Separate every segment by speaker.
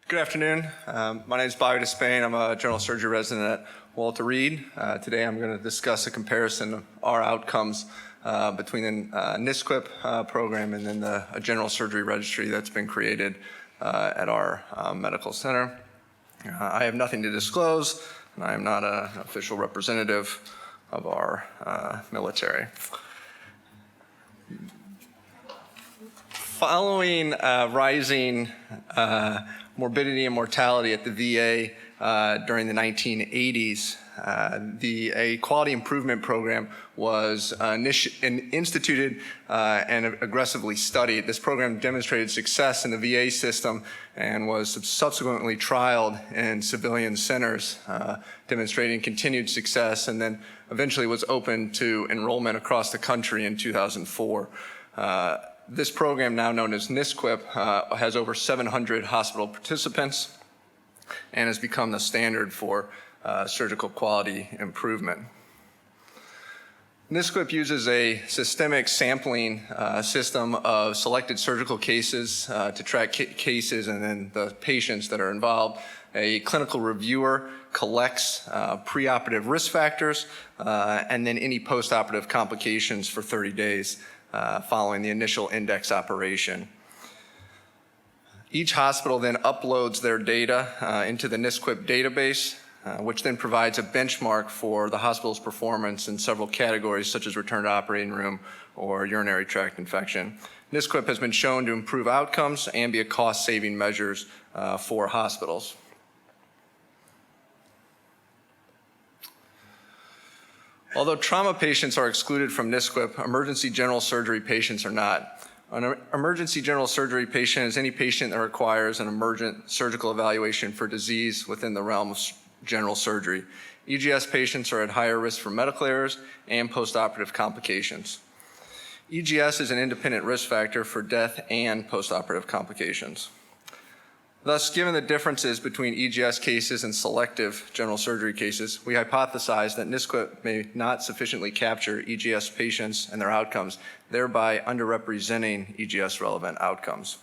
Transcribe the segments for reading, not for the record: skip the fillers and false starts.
Speaker 1: Good afternoon. My name is Despain. I'm a general surgery resident at Walter Reed. Today I'm going to discuss a comparison of our outcomes between the NSQIP program and then a general surgery registry that's been created at our medical center. I have nothing to disclose, and I am not an official representative of our military. Following rising morbidity and mortality at the VA during the 1980s, a quality improvement program was instituted and aggressively studied. This program demonstrated success in the VA system and was subsequently trialed in civilian centers, demonstrating continued success, and then eventually was open to enrollment across the country in 2004. This program, now known as NSQIP, has over 700 hospital participants and has become the standard for surgical quality improvement. NSQIP uses a systemic sampling system of selected surgical cases to track cases and then the patients that are involved. A clinical reviewer collects preoperative risk factors and then any postoperative complications for 30 days. Following the initial index operation. Each hospital then uploads their data into the NSQIP database, which then provides a benchmark for the hospital's performance in several categories such as return to operating room or urinary tract infection. NSQIP has been shown to improve outcomes and be a cost-saving measures for hospitals. Although trauma patients are excluded from NSQIP, emergency general surgery patients are not. An emergency general surgery patient is any patient that requires an emergent surgical evaluation for disease within the realm of general surgery. EGS patients are at higher risk for medical errors and postoperative complications. EGS is an independent risk factor for death and postoperative complications. Thus, given the differences between EGS cases and selective general surgery cases, we hypothesize that NSQIP may not sufficiently capture EGS patients and their outcomes, thereby underrepresenting EGS-relevant outcomes.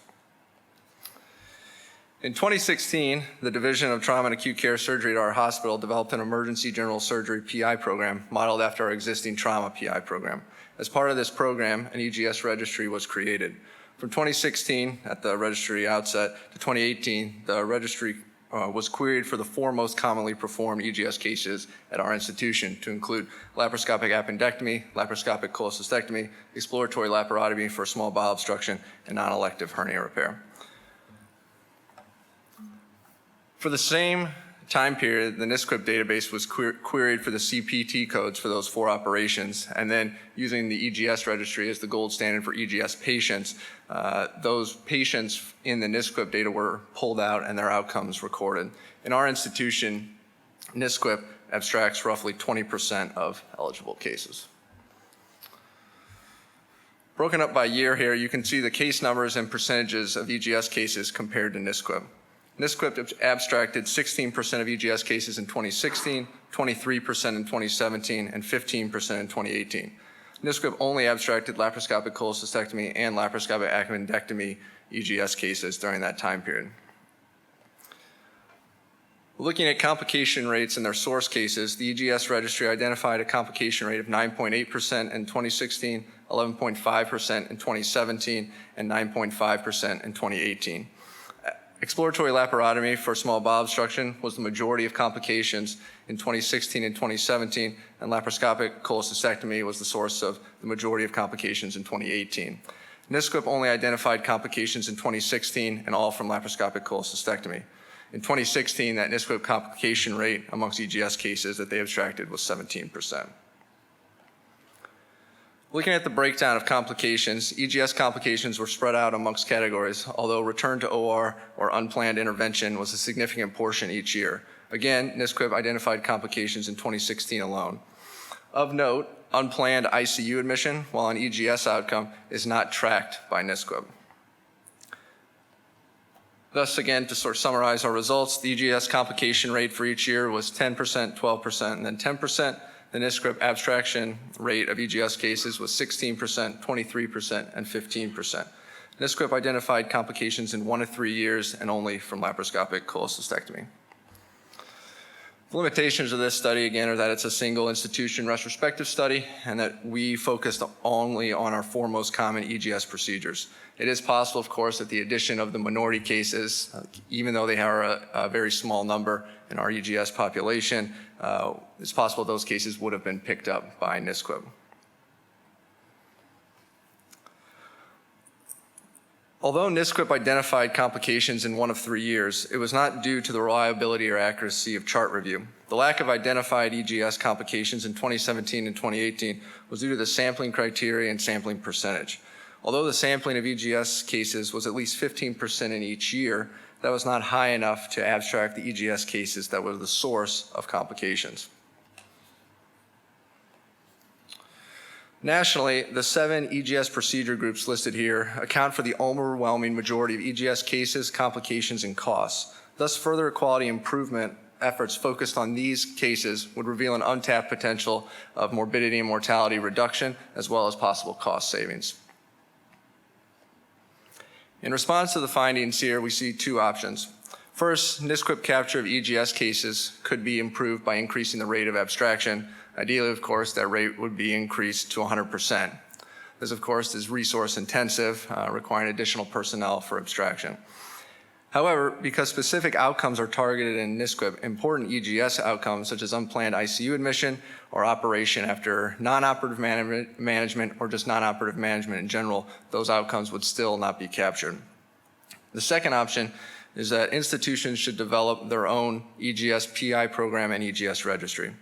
Speaker 1: In 2016, the Division of Trauma and Acute Care Surgery at our hospital developed an emergency general surgery PI program modeled after our existing trauma PI program. As part of this program, an EGS registry was created. From 2016, at the registry outset, to 2018, the registry was queried for the 4 most commonly performed EGS cases at our institution, to include laparoscopic appendectomy, laparoscopic cholecystectomy, exploratory laparotomy for small bowel obstruction, and non-elective hernia repair. For the same time period, the NSQIP database was queried for the CPT codes for those 4 operations, and then using the EGS registry as the gold standard for EGS patients, those patients in the NSQIP data were pulled out and their outcomes recorded. In our institution, NSQIP abstracts roughly 20% of eligible cases. Broken up by year here, you can see the case numbers and percentages of EGS cases compared to NSQIP. NSQIP abstracted 16% of EGS cases in 2016, 23% in 2017, and 15% in 2018. NSQIP only abstracted laparoscopic cholecystectomy and laparoscopic appendectomy EGS cases during that time period. Looking at complication rates in their source cases, the EGS registry identified a complication rate of 9.8% in 2016, 11.5% in 2017, and 9.5% in 2018. Exploratory laparotomy for small bowel obstruction was the majority of complications in 2016 and 2017, and laparoscopic cholecystectomy was the source of the majority of complications in 2018. NSQIP only identified complications in 2016 and all from laparoscopic cholecystectomy. In 2016, that NSQIP complication rate amongst EGS cases that they abstracted was 17%. Looking at the breakdown of complications, EGS complications were spread out amongst categories, although return to OR or unplanned intervention was a significant portion each year. Again, NSQIP identified complications in 2016 alone. Of note, unplanned ICU admission, while an EGS outcome, is not tracked by NSQIP. Thus, again, to sort of summarize our results, the EGS complication rate for each year was 10%, 12%, and then 10%. The NSQIP abstraction rate of EGS cases was 16%, 23%, and 15%. NSQIP identified complications in 1 to 3 years and only from laparoscopic cholecystectomy. The limitations of this study, again, are that it's a single institution retrospective study and that we focused only on our 4 most common EGS procedures. It is possible, of course, that the addition of the minority cases, even though they are a very small number in our EGS population, it's possible those cases would have been picked up by NSQIP. Although NSQIP identified complications in 1 of 3 years, it was not due to the reliability or accuracy of chart review. The lack of identified EGS complications in 2017 and 2018 was due to the sampling criteria and sampling percentage. Although the sampling of EGS cases was at least 15% in each year, that was not high enough to abstract the EGS cases that were the source of complications. Nationally, the 7 EGS procedure groups listed here account for the overwhelming majority of EGS cases, complications, and costs. Thus, further quality improvement efforts focused on these cases would reveal an untapped potential of morbidity and mortality reduction, as well as possible cost savings. In response to the findings here, we see 2 options. First, NSQIP capture of EGS cases could be improved by increasing the rate of abstraction. Ideally, of course, that rate would be increased to 100%. This, of course, is resource intensive, requiring additional personnel for abstraction. However, because specific outcomes are targeted in NSQIP, important EGS outcomes such as unplanned ICU admission or operation after non-operative management or just non-operative management in general, those outcomes would still not be captured. The second option is that institutions should develop their own EGS PI program and EGS registry.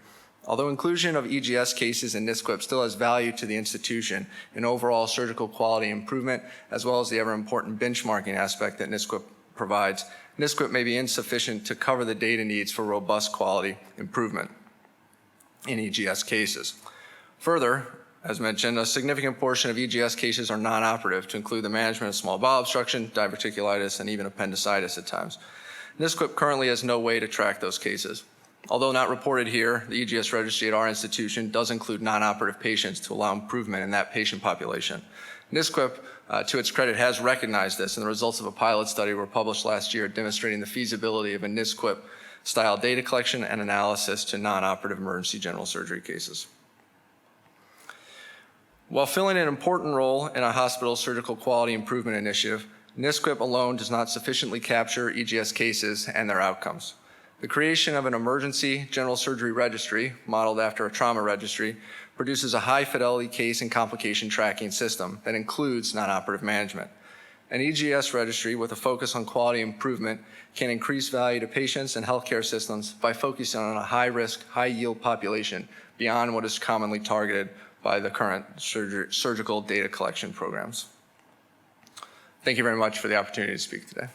Speaker 1: Although inclusion of EGS cases in NSQIP still has value to the institution in overall surgical quality improvement, as well as the ever-important benchmarking aspect that NSQIP provides, NSQIP may be insufficient to cover the data needs for robust quality improvement in EGS cases. Further, as mentioned, a significant portion of EGS cases are non-operative to include the management of small bowel obstruction, diverticulitis, and even appendicitis at times. NSQIP currently has no way to track those cases. Although not reported here, the EGS registry at our institution does include non-operative patients to allow improvement in that patient population. NSQIP, to its credit, has recognized this, and the results of a pilot study were published last year demonstrating the feasibility of a NSQIP-style data collection and analysis to non-operative emergency general surgery cases. While filling an important role in a hospital's surgical quality improvement initiative, NSQIP alone does not sufficiently capture EGS cases and their outcomes. The creation of an emergency general surgery registry, modeled after a trauma registry, produces a high-fidelity case and complication tracking system that includes non-operative management. An EGS registry with a focus on quality improvement can increase value to patients and healthcare systems by focusing on a high-risk, high-yield population beyond what is commonly targeted by the current surgical data collection programs. Thank you very much for the opportunity to speak today.